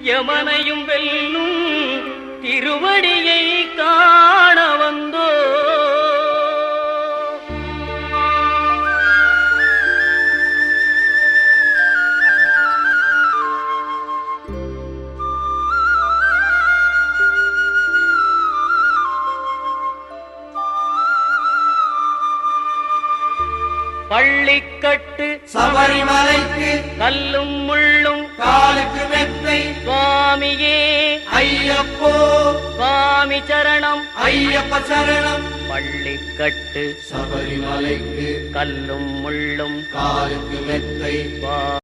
யமனையும் வெல்லும் திருவடியை காண வந்தோ. பள்ளிக்கட்டு சபரிமலைக்கு கல்லும் முள்ளும் காலுக்கு மெத்தை சுவாமியே ஐயப்போ சுவாமி சரணம் ஐயப்ப சரணம். பள்ளிக்கட்டு சபரிமலைக்கு கல்லும் முள்ளும் காலுக்கு மெத்தை